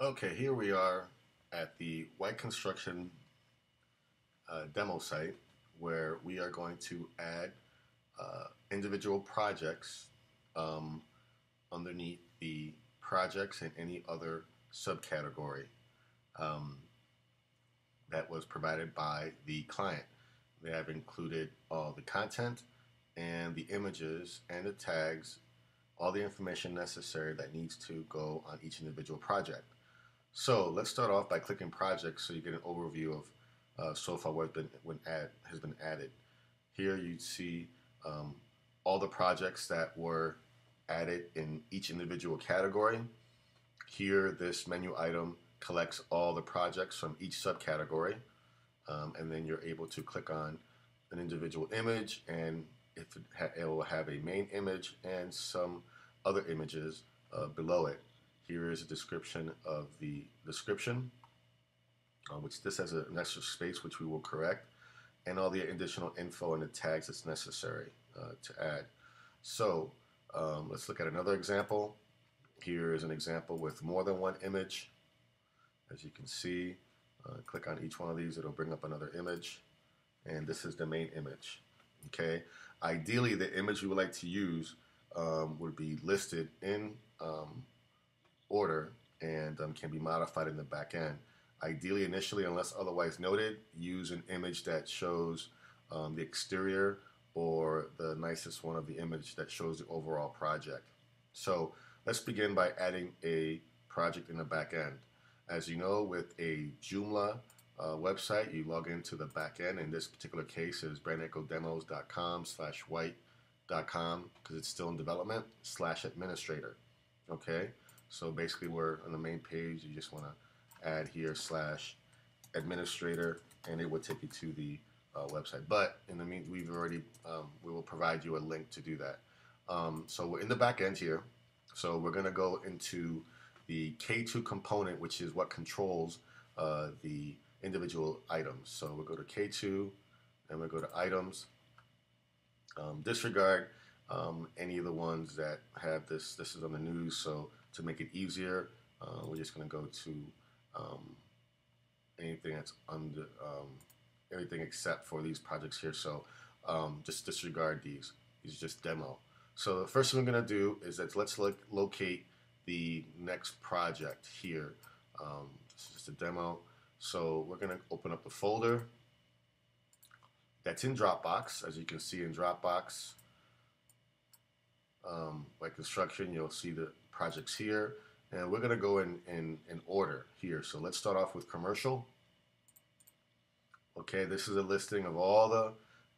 Okay, here we are at the White Construction demo site where we are going to add individual projects um, underneath the projects and any other subcategory um, that was provided by the client. They have included all the content and the images and the tags, all the information necessary that needs to go on each individual project. So let's start off by clicking projects so you get an overview of so far has been added. Here you see um, all the projects that were added in each individual category. Here, this menu item collects all the projects from each subcategory, and then you're able to click on an individual image, and it will have a main image and some other images below it. Here is a description of the description, which this has an extra space, which we will correct, and all the additional info and the tags that's necessary to add. So let's look at another example. Here is an example with more than one image. As you can see, click on each one of these, it'll bring up another image, and this is the main image. Okay. Ideally, the image we would like to use would be listed in order and can be modified in the back end. Ideally, initially, unless otherwise noted, use an image that shows the exterior or the nicest one of the image that shows the overall project. So let's begin by adding a project in the back end. As you know, with a Joomla website, you log into the back end. In this particular case, is brandechodemos.com/white.com because it's still in development /administrator. Okay, so basically we're on the main page. You just want to add here /administrator, and it will take you to the website. But in the meantime, we will provide you a link to do that. So we're in the back end here. So we're going to go into the K2 component, which is what controls the individual items. So we'll go to K2, and we'll go to items. Disregard any of the ones that have this. This is on the news, so to make it easier, we're just going to go to anything that's under everything except for these projects here. So just disregard these. These are just demo. So the first thing we're going to do is that let's locate the next project here. This is just a demo. So we're going to open up the folder that's in Dropbox. As you can see in Dropbox, like construction, you'll see the projects here. And we're going to go in order here. So let's start off with commercial. Okay, this is a listing of all the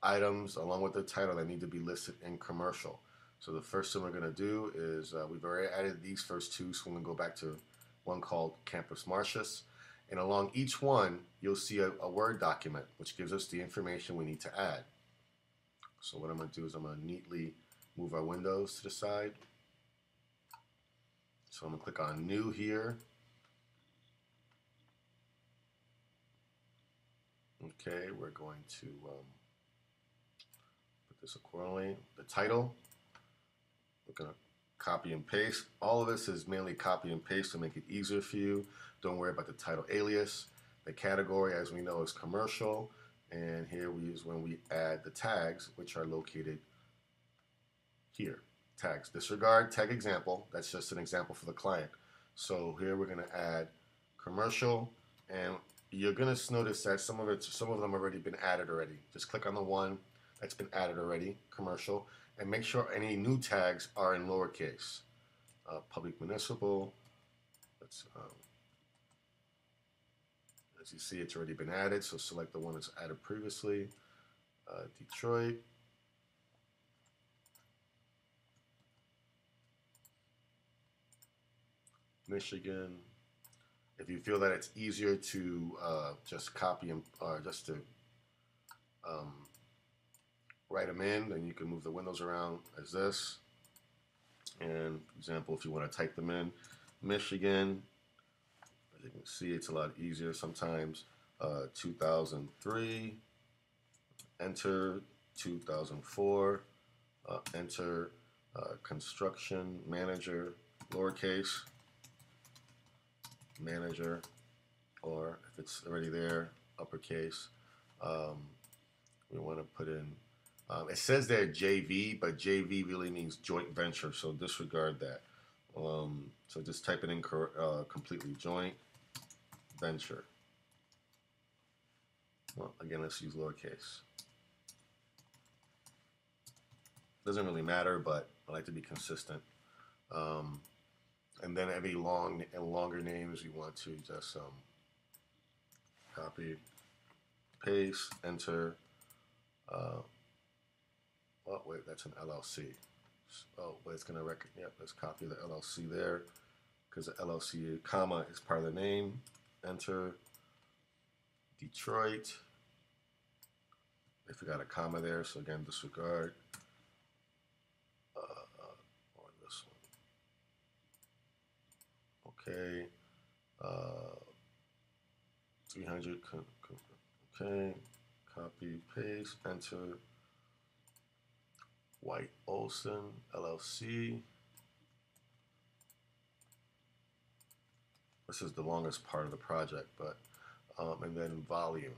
items along with the title that need to be listed in commercial. So the first thing we're going to do is we've already added these first two, so we're going to go back to one called Campus Martius. And along each one, you'll see a Word document, which gives us the information we need to add. So what I'm going to do is I'm going to neatly move our windows to the side. So I'm going to click on New here. Okay, we're going to put this accordingly. The title, we're going to copy and paste. All of this is mainly copy and paste to make it easier for you. Don't worry about the title alias. The category, as we know, is commercial. And here we use when we add the tags, which are located here. Tags. Disregard tag example. That's just an example for the client. So here we're going to add commercial, and you're going to notice that some of them already been added already. Just click on the one that's been added already, commercial, and make sure any new tags are in lowercase. Public municipal. Let's, as you see, it's already been added, so select the one that's added previously. Detroit. Michigan. If you feel that it's easier to just copy and just to write them in, then you can move the windows around as this. And for example, if you want to type them in, Michigan, as you can see, it's a lot easier sometimes. 2003, enter 2004, enter construction manager, lowercase. manager, or if it's already there, uppercase. Um, we want to put in, it says there JV, but JV really means joint venture, so disregard that. So just type it in completely, joint venture. Well, again, let's use lowercase. Doesn't really matter, but I like to be consistent. Um, and then any long and longer names, you want to just copy, paste, enter. Oh wait, that's an LLC. Oh, but it's gonna record. Yep, let's copy the LLC there because the LLC comma is part of the name. Enter. Detroit. They forgot a comma there, so again, disregard. Or this one. Okay. 300. Okay. Copy, paste, enter. White Olson LLC. This is the longest part of the project, but and then volume.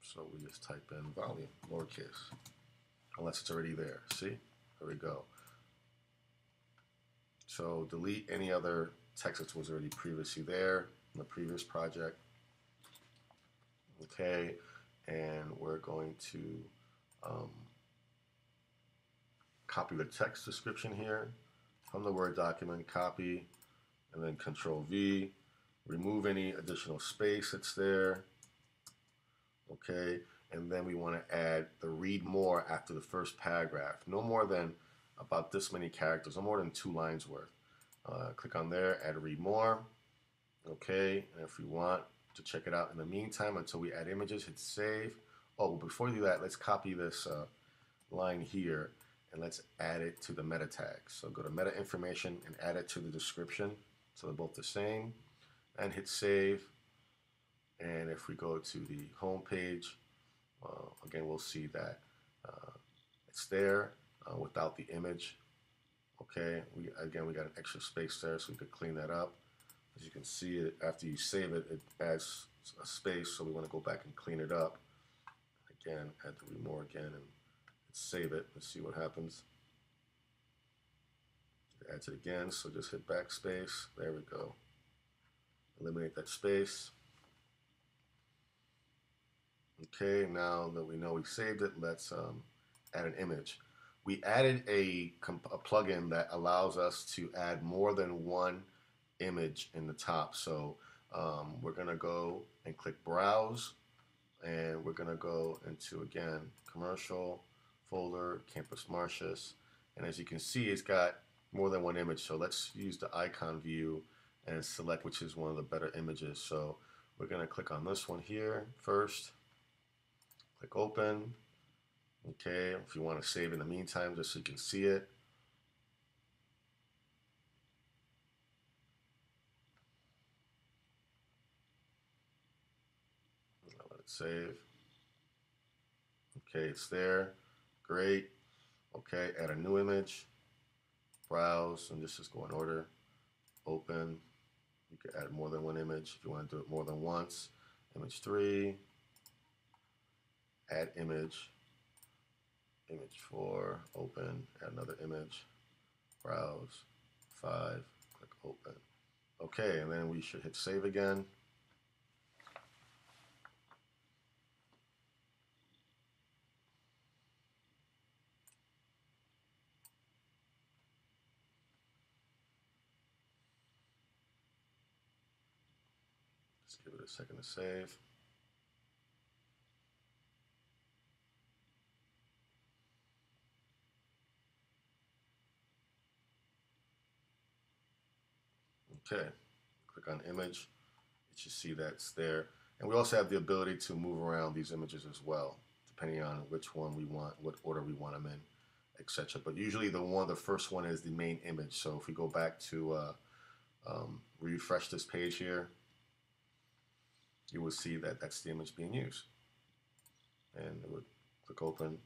So we just type in volume, lowercase, unless it's already there. See, there we go. So delete any other text that was already previously there in the previous project. Okay, and we're going to copy the text description here from the Word document, copy, and then Control V, remove any additional space that's there. Okay, and then we want to add the read more after the first paragraph. No more than about this many characters, no more than 2 lines worth. Click on there, add read more. Okay, and if we want to check it out in the meantime until we add images, hit save. Oh, before we do that, let's copy this line here and let's add it to the meta tag. So go to meta information and add it to the description. So they're both the same, and hit save. And if we go to the home page, again, we'll see that it's there without the image. Okay, we got an extra space there, so we could clean that up. As you can see, it after you save it, it adds a space, so we want to go back and clean it up. Again, add the read more again, and save it. Let's see what happens. It adds it again, so just hit backspace. There we go. Eliminate that space. Okay, now that we know we saved it, let's add an image. We added a plugin that allows us to add more than one image in the top. So we're going to go and click Browse, and we're going to go into, again, Commercial, Folder, Campus Martius. And as you can see, it's got more than one image. So let's use the icon view and select which is one of the better images. So we're going to click on this one here first. Click Open. Okay, if you want to save in the meantime, just so you can see it. I'll let it save. Okay, it's there. Great. Okay, add a new image. Browse, and this is go in order. Open. You can add more than one image if you want to do it more than once. Image 3. Add image. Image 4. Open. Add another image. Browse. 5. Click Open. Okay, and then we should hit save again. Just give it a second to save. Okay, click on image. You should see that's there. And we also have the ability to move around these images as well, depending on which one we want, what order we want them in, etc. But usually the first one is the main image. So if we go back to refresh this page here, you will see that that's the image being used. And it would click Open.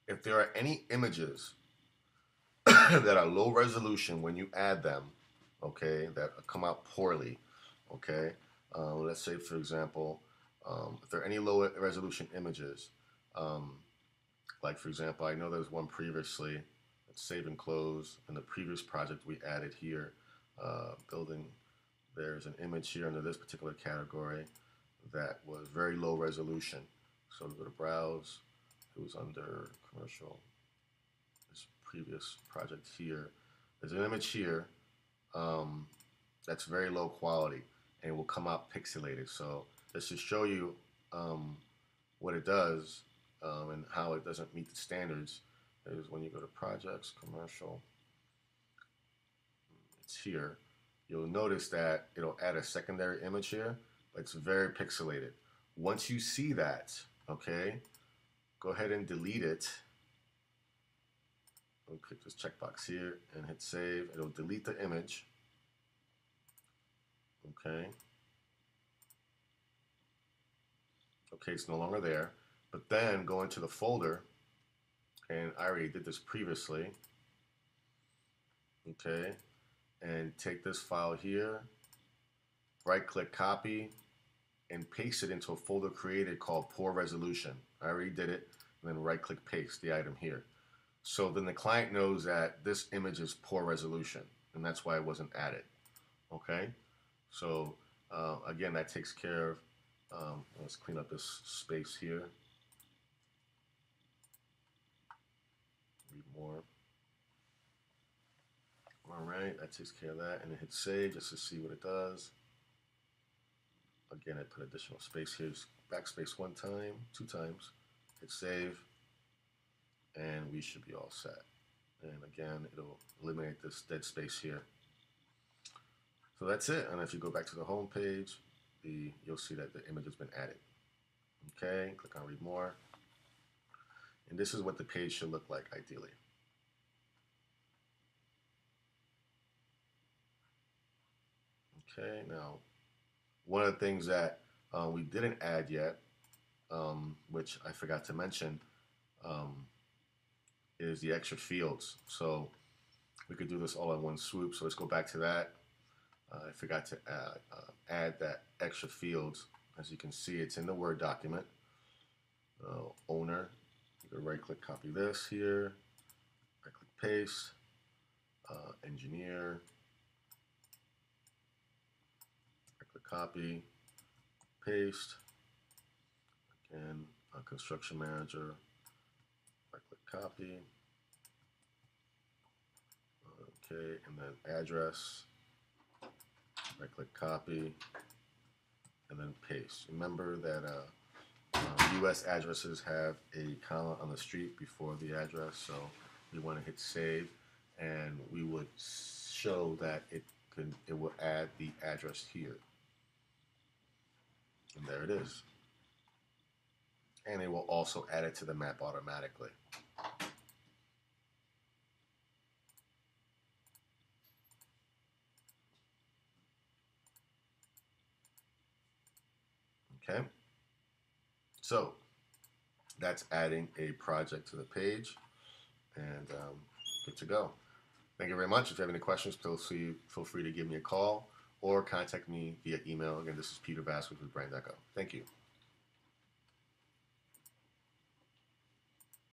If there are any images that are low resolution when you add them, okay, that come out poorly, okay. Let's say, for example, if there are any low resolution images, um, like for example, I know there's one previously, let's save and close, in the previous project we added here, building, there's an image here under this particular category that was very low resolution. So we go to browse, it was under commercial, this previous project here. There's an image here um, that's very low quality and it will come out pixelated. So just to show you what it does and how it doesn't meet the standards is when you go to projects, commercial, it's here. You'll notice that it'll add a secondary image here, but it's very pixelated. Once you see that, okay, go ahead and delete it. I'll click this checkbox here and hit save. It'll delete the image. Okay. Okay, it's no longer there. But then go into the folder, and I already did this previously. Okay, and take this file here, right-click copy, and paste it into a folder created called poor resolution. I already did it, and then right-click paste the item here. So then the client knows that this image is poor resolution, and that's why it wasn't added. Okay, so again, that takes care of, let's clean up this space here. Read more. All right, that takes care of that, and then hit save just to see what it does. Again, I put additional space here, backspace one time, 2 times, hit save, and we should be all set. And again, it'll eliminate this dead space here. So that's it. And if you go back to the home page, you'll see that the image has been added. Okay, click on read more. And this is what the page should look like ideally. Okay, now one of the things that we didn't add yet, which I forgot to mention, is the extra fields. So we could do this all in one swoop. So let's go back to that. I forgot to add that extra fields. As you can see, it's in the Word document. Owner, you can right click copy this here, right click paste, engineer, right click copy, paste, again, construction manager, right click copy, okay, and then address, right click copy, and then paste. Remember that US addresses have a comma on the street before the address, so we want to hit save, and we would show that it will add the address here. And there it is. And it will also add it to the map automatically. Okay, so that's adding a project to the page, and good to go. Thank you very much. If you have any questions, feel free to give me a call or contact me via email. Again, this is Peter Vasquez with Brand.co. Thank you.